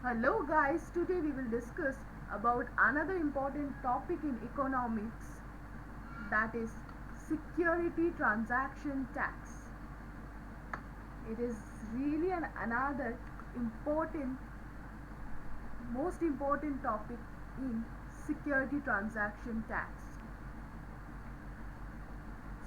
Hello guys, today we will discuss about another important topic in economics, that is security transaction tax. It is really another important, most important topic in security transaction tax.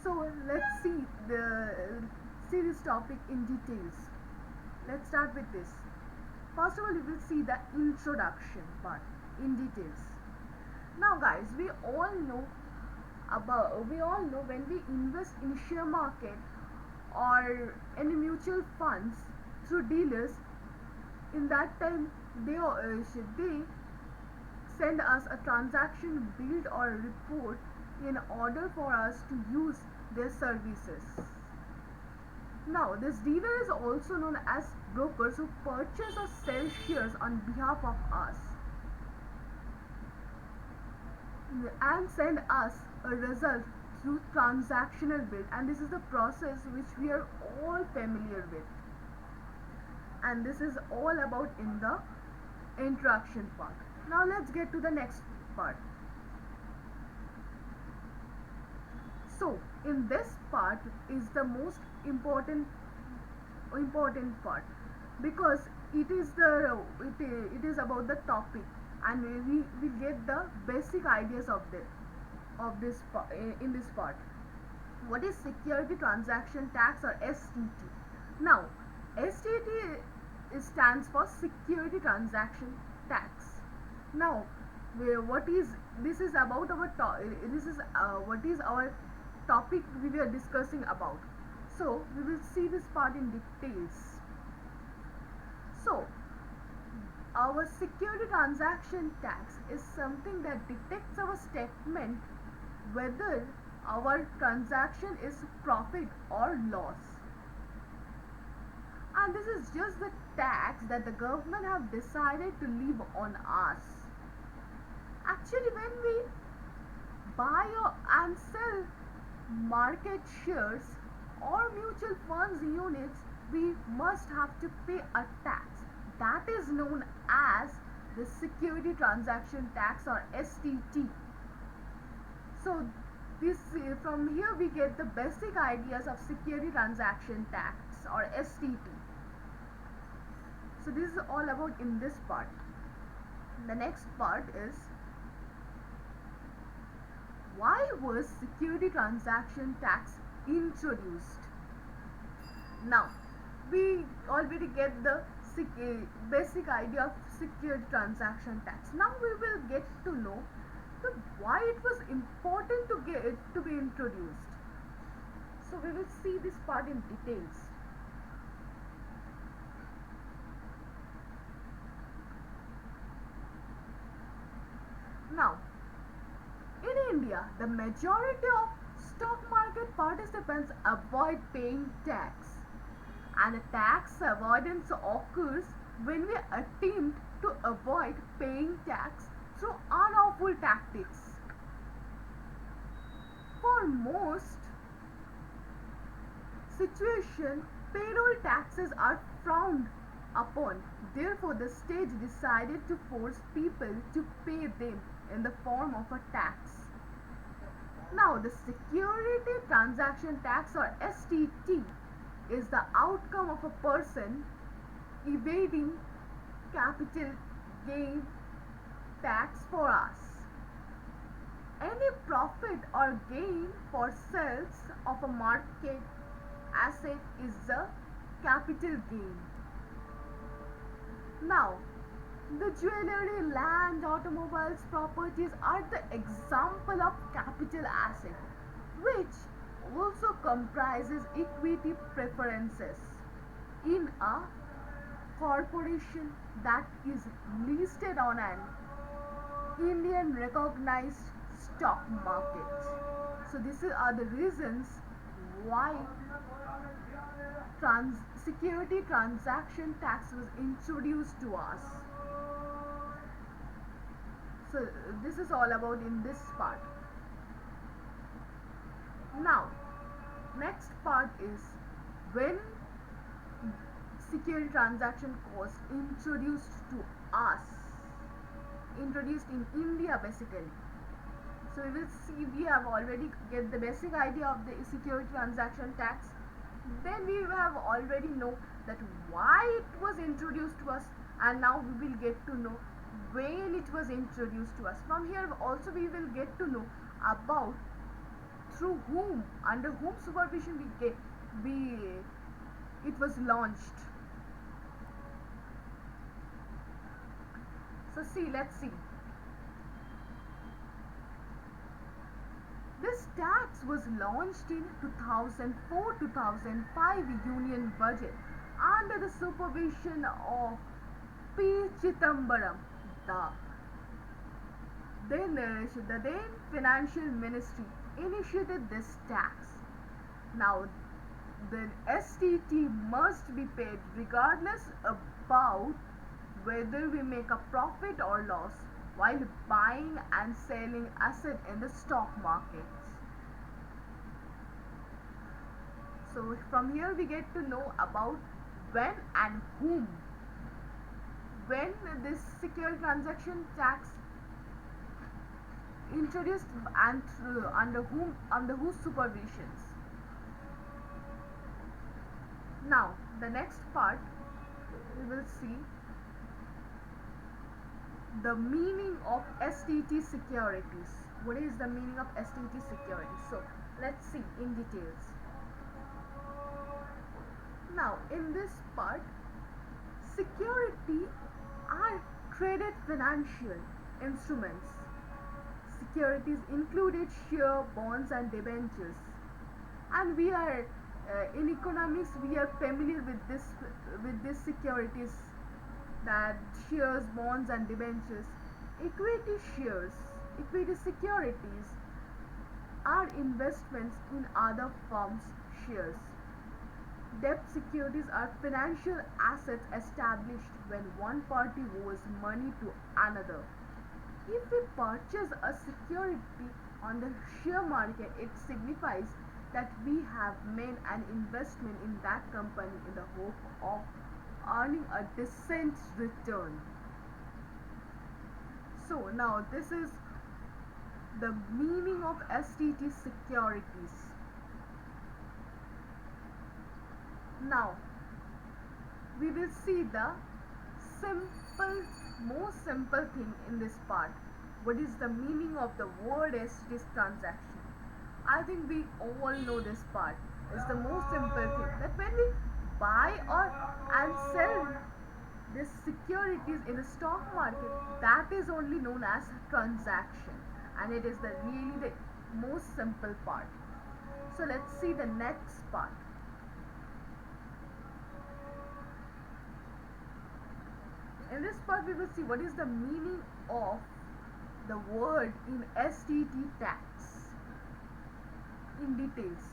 So let's see this topic in details. Let's start with this. First of all, we will see the introduction part in details. Now guys, we all know when we invest in share market or any mutual funds through dealers, in that time they send us a transaction bill or report in order for us to use their services. Now, this dealer is also known as brokers who purchase or sell shares on behalf of us and send us a result through transactional bill, and this is the process which we are all familiar with, and this is all about in the introduction part. Now let's get to the next part. So in this part is the most important part, because it is about the topic, and we get the basic ideas of in this part. What is security transaction tax, or STT? Now, STT stands for security transaction tax. Now, what is this is about our this is what is our topic we were discussing about. So we will see this part in details. So our security transaction tax is something that detects our statement whether our transaction is profit or loss, and this is just the tax that the government have decided to leave on us. Actually, when we buy and sell market shares or mutual funds units, we must have to pay a tax that is known as the security transaction tax, or STT. So this from here we get the basic ideas of security transaction tax, or STT. So this is all about in this part. The next part is, why was security transaction tax introduced? Now, we already get the basic idea of security transaction tax. Now we will get to know why it was important to be introduced. So we will see this part in details. Now, in India, the majority of stock market participants avoid paying tax, and tax avoidance occurs when we attempt to avoid paying tax through unlawful tactics. For most situations, payroll taxes are frowned upon. Therefore, the state decided to force people to pay them in the form of a tax. Now, the security transaction tax, or STT, is the outcome of a person evading capital gain tax for us. Any profit or gain for sales of a market asset is a capital gain. Now, the jewelry, land, automobiles, properties are the example of capital asset, which also comprises equity preferences in a corporation that is listed on an Indian recognized stock market. So these are the reasons why security transaction tax was introduced to us. So this is all about in this part. Now, next part is when security transaction cost introduced to us, introduced in India basically. So we will see, we have already get the basic idea of the security transaction tax. Then we have already know that why it was introduced to us, and now we will get to know when it was introduced to us. From here also we will get to know about through whom, under whom supervision we it was launched. So see, let's see. This tax was launched in 2004-2005 Union Budget under the supervision of P. Chidambaram, the then Financial Ministry initiated this tax. Now, the STT must be paid regardless about whether we make a profit or loss while buying and selling asset in the stock markets. So from here we get to know about when and whom, when this security transaction tax introduced and under whose supervisions. Now the next part we will see the meaning of STT securities. What is the meaning of STT securities? So let's see in details. Now in this part, security are traded financial instruments. Securities included share, bonds and debentures. And we are in economics we are familiar with this securities, that shares, bonds and debentures. Equity shares, equity securities are investments in other firms' shares. Debt securities are financial assets established when one party owes money to another. If we purchase a security on the share market, it signifies that we have made an investment in that company in the hope of earning a decent return. So now this is the meaning of STT securities. Now we will see the most simple thing in this part. What is the meaning of the word STT transaction? I think we all know this part. It's the most simple thing, that when we buy or and sell these securities in the stock market, that is only known as transaction, and it is really the most simple part. So let's see the next part. In this part we will see what is the meaning of the word in STT tax in details.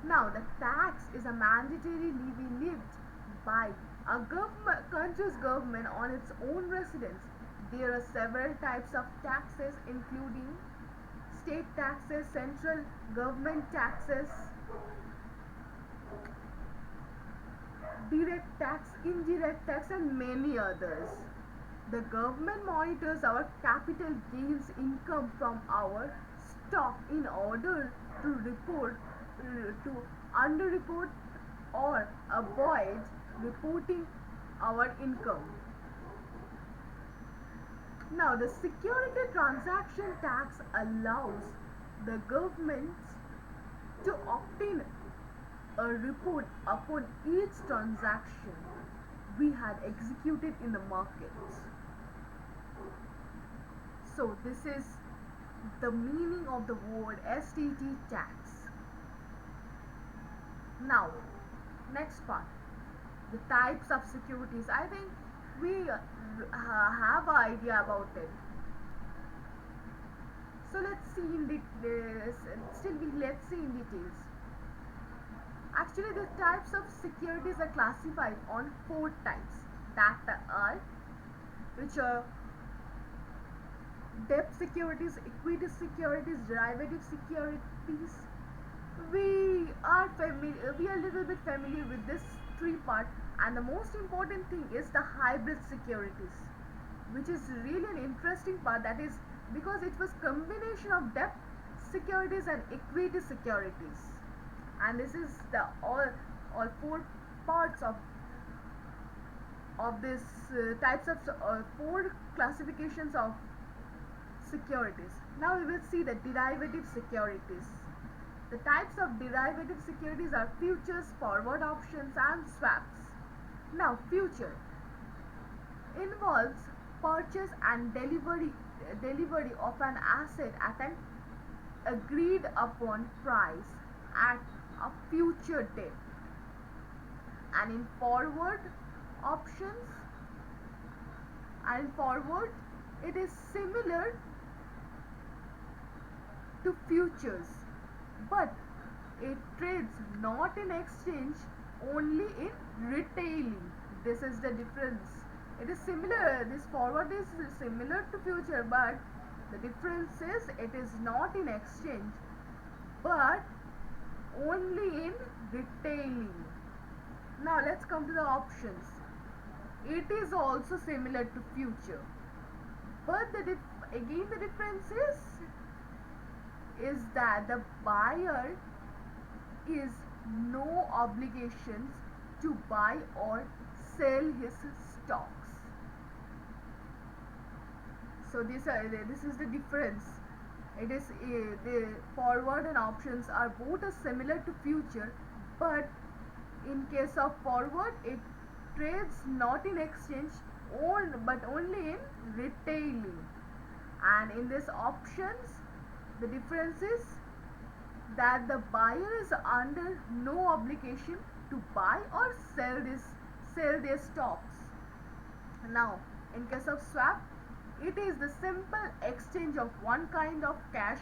Now the tax is a mandatory levy levied by a country's government on its own residents. There are several types of taxes including state taxes, central government taxes, direct tax, indirect tax and many others. The government monitors our capital gains income from our stock in order to underreport or avoid reporting our income. Now the security transaction tax allows the government to obtain a report upon each transaction we had executed in the markets. So this is the meaning of the word STT tax. Now next part, the types of securities. I think we have an idea about it. So let's see in details. Let's see in details. Actually, the types of securities are classified on 4 types, that are debt securities, equity securities, derivative securities, We are a little bit familiar with this three part, and the most important thing is the hybrid securities, which is really an interesting part. That is because it was combination of debt securities and equity securities, and this is the all four parts of this types of four classifications of securities. Now we will see the derivative securities. The types of derivative securities are futures, forward options and swaps. Now future involves purchase and delivery of an asset at an agreed upon price at a future date. And in options forward, it is similar to futures, but it trades not in exchange, only in retailing. This is the difference. It is similar, this forward is similar to future, but the difference is it is not in exchange but only in retailing. Now let's come to the options. It is also similar to future, but again the difference is that the buyer is no obligations to buy or sell his stocks. So this is the difference. It is the forward and options are both similar to future, but in case of forward, it trades not in exchange but only in retailing, and in this options the difference is that the buyer is under no obligation to buy or sell their stocks. Now in case of swap, it is the simple exchange of one kind of cash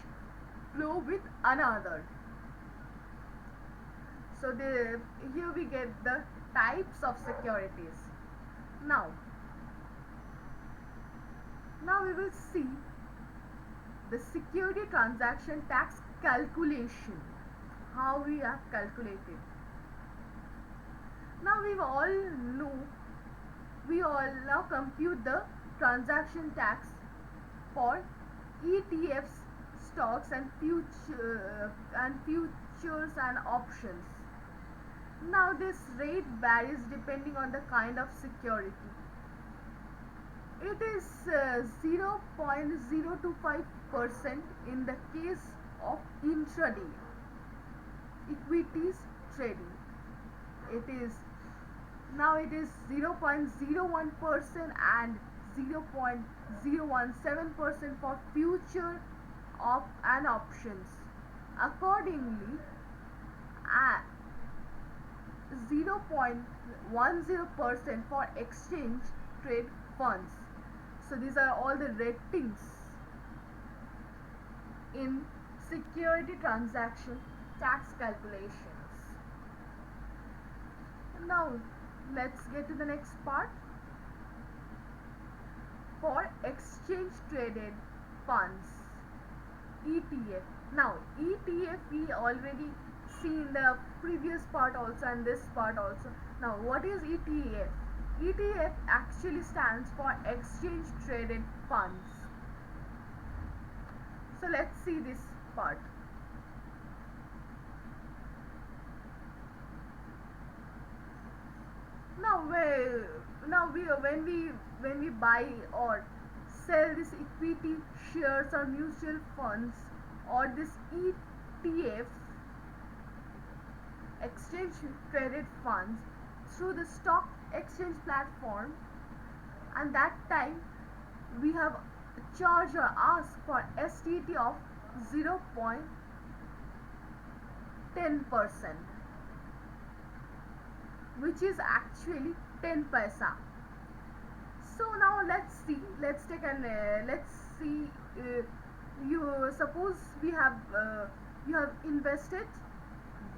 flow with another. So here we get the types of securities. Now we will see the security transaction tax calculation, how we have calculated. Now we all now compute the transaction tax for ETFs, stocks and futures and options. Now this rate varies depending on the kind of security. It is 0.025% in the case of intraday equities trading. It is 0.01% and 0.017% for future and options. Accordingly, 0.10% for exchange trade funds. So these are all the ratings in security transaction tax calculations. Now let's get to the next part. For exchange traded funds, ETF. Now ETF we already see in the previous part also and this part also. Now what is ETF? ETF actually stands for exchange traded funds. So let's see this part. When we buy or sell this equity shares or mutual funds or this ETF, exchange traded funds, through the stock exchange platform, and that time we have charged or asked for STT of 0.10%, which is actually 10 paisa. So now let's see you suppose you have invested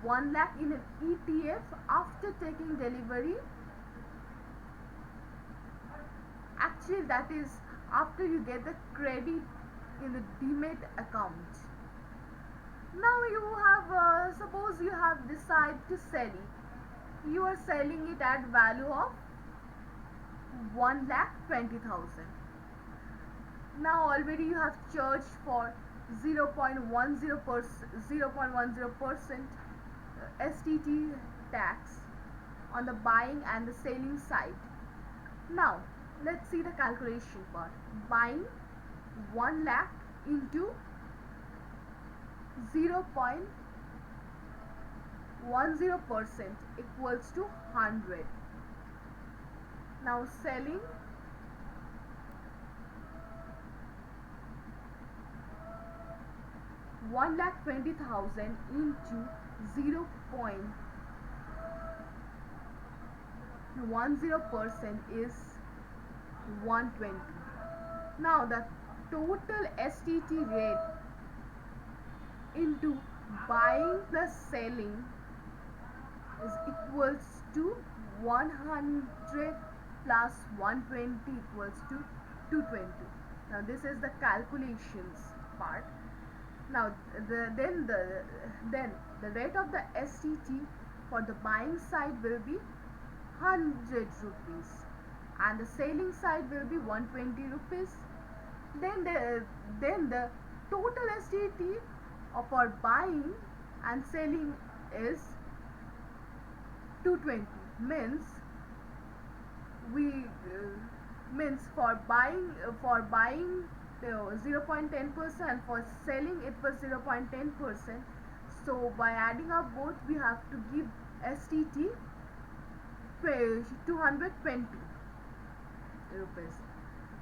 1 lakh in an ETF. After taking delivery, actually that is after you get the credit in the demat account. Now you have suppose you have decided to sell it. You are selling it at value of 1,20,000. Now already you have charged for 0.10% STT tax on the buying and the selling side. Now let's see the calculation part. Buying 1 lakh into 0.10% equals to 100. Now selling 1,20,000 into 0.10% is 120. Now the total STT rate into buying plus selling is equals to 100 plus 120 equals to 220. Now this is the calculations part. Now then the rate of the STT for the buying side will be 100 rupees and the selling side will be 120 rupees. Then the total STT for buying and selling is 220. Means for buying 0.10%, for selling it was 0.10%. So by adding up both we have to give STT 220 rupees.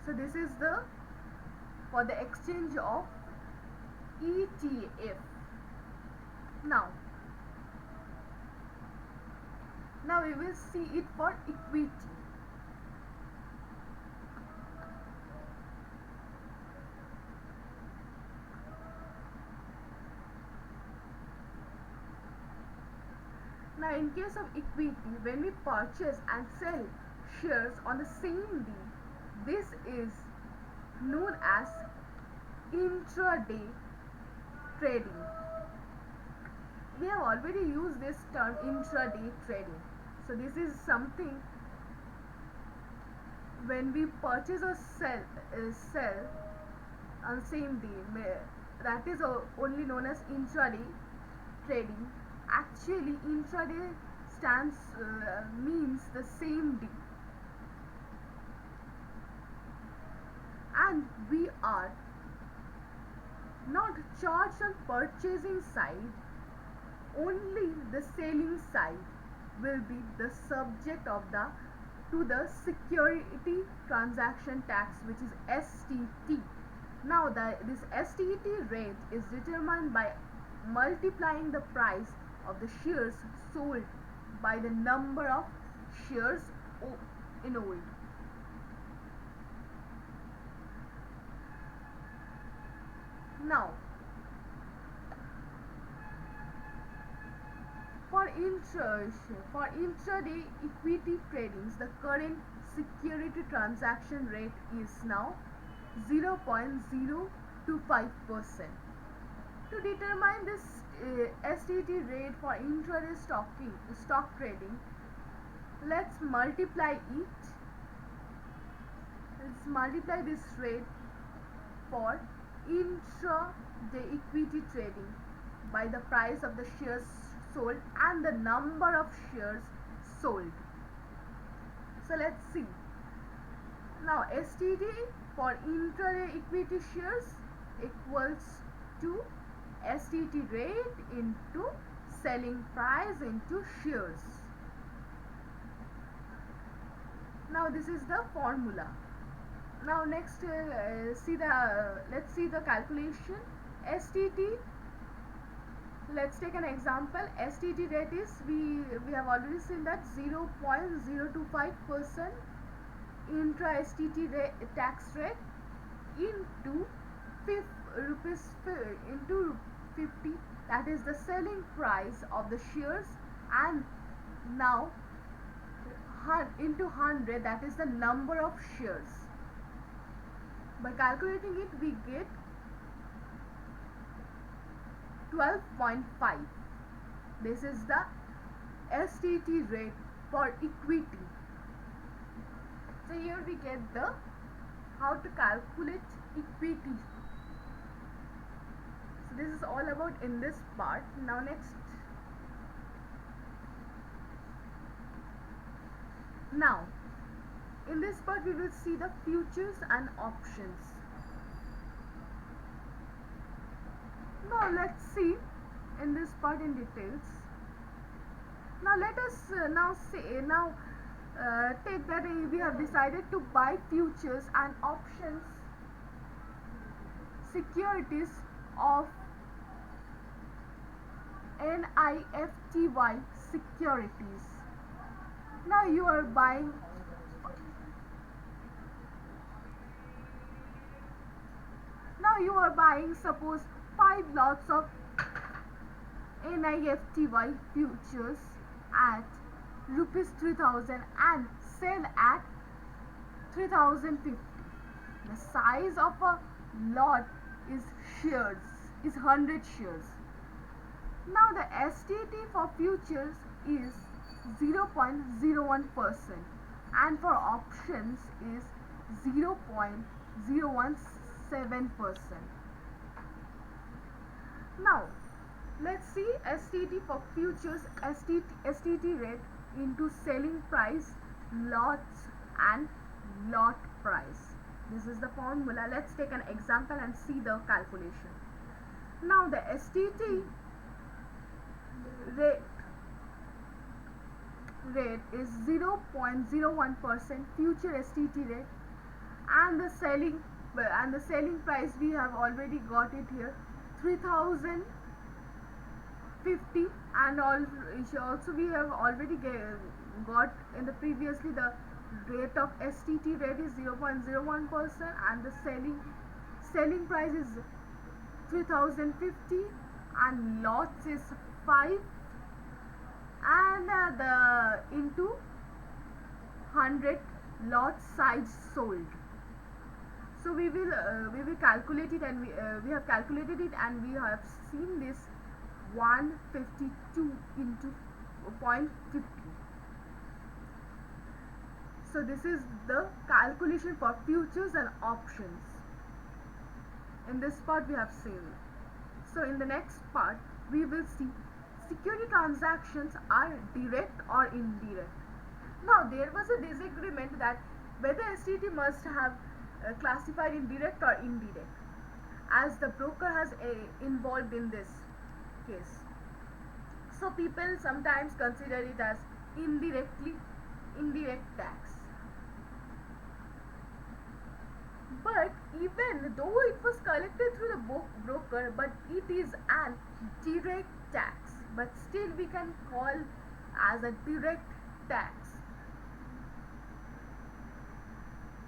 So this is the for the exchange of ETF. Now we will see it for equity. Now in case of equity, when we purchase and sell shares on the same day, this is known as intraday trading. We have already used this term intraday trading. So this is something when we purchase or sell on the same day, that is only known as intraday trading. Actually intraday stands means the same day, and we are not charged on purchasing side. Only the selling side will be the subject of the security transaction tax, which is STT. Now this STT rate is determined by multiplying the price of the shares sold by the number of shares enrolled. Now for intraday equity tradings, the current security transaction rate is now 0.025%. To determine this STT rate for intraday stock trading, let's multiply this rate for intraday equity trading by the price of the shares sold and the number of shares sold. So let's see. Now STT for intraday equity shares equals to STT rate into selling price into shares. Now this is the formula. Now next let's see the calculation. STT, let's take an example. STT rate is, we have already seen that 0.025% intra STT tax rate into rupees into 50, that is the selling price of the shares, and now into 100, that is the number of shares. By calculating it, we get 12.5. This is the STT rate for equity. So here we get the how to calculate equity. So this is all about in this part. Now next. Now in this part we will see the futures and options. Now let's see in this part in details. Now let us take that we have decided to buy futures and options securities of NIFTY securities. Now you are buying suppose 5 lots of NIFTY futures at rupees 3000 and sell at 3050. The size of a lot is 100 shares. Now the STT for futures is 0.01% and for options is 0.017%. Now let's see STT for futures, STT rate into selling price, lots and lot price. This is the formula. Let's take an example and see the calculation. Now the STT rate is 0.01% future STT rate, and the selling price we have already got it here 3050, and also we have already got in the previously the rate of STT rate is 0.01% and the selling price is 3050 and lots is 5 and the into 100 lot size sold. So we will calculate it, and we have calculated it, and we have seen this 152 into 0.50. So this is the calculation for futures and options. In this part we have seen. So in the next part we will see security transactions are direct or indirect. Now there was a disagreement that whether STT must have classified in direct or indirect, as the broker has involved in this case. So people sometimes consider it as indirect tax. But even though it was collected through the broker, but it is an direct tax, but still we can call as a direct tax.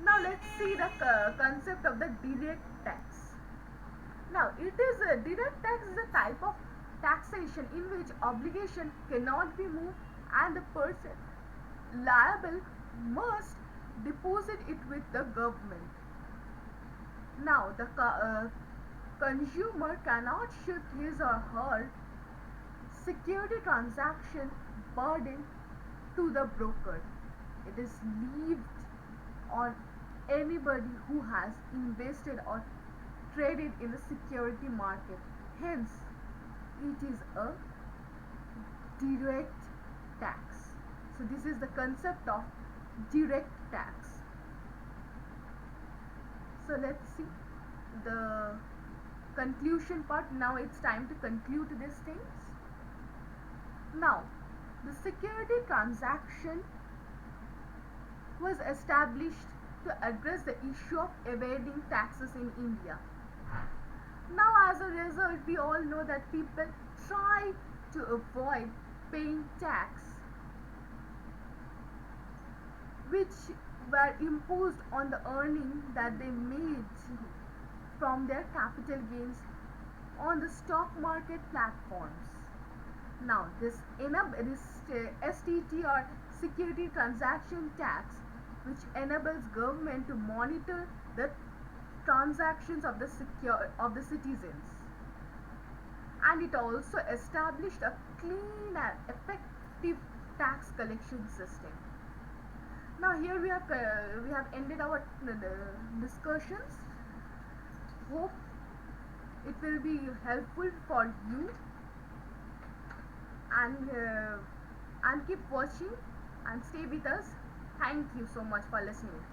Now let's see the concept of the direct tax. Now it is a direct tax is a type of taxation in which obligation cannot be moved and the person liable must deposit it with the government. Now the consumer cannot shift his or her security transaction burden to the broker. It is left on anybody who has invested or traded in the security market. Hence, it is a direct tax. So this is the concept of direct tax. So let's see the conclusion part. Now it's time to conclude these things. Now, the security transaction was established to address the issue of evading taxes in India. Now as a result, we all know that people try to avoid paying tax which were imposed on the earning that they made from their capital gains on the stock market platforms. Now this STT or security transaction tax, which enables government to monitor the transactions of the citizens and it also established a clean and effective tax collection system. Now here we have ended our discussions. Hope it will be helpful for you, and keep watching and stay with us. Thank you so much for listening.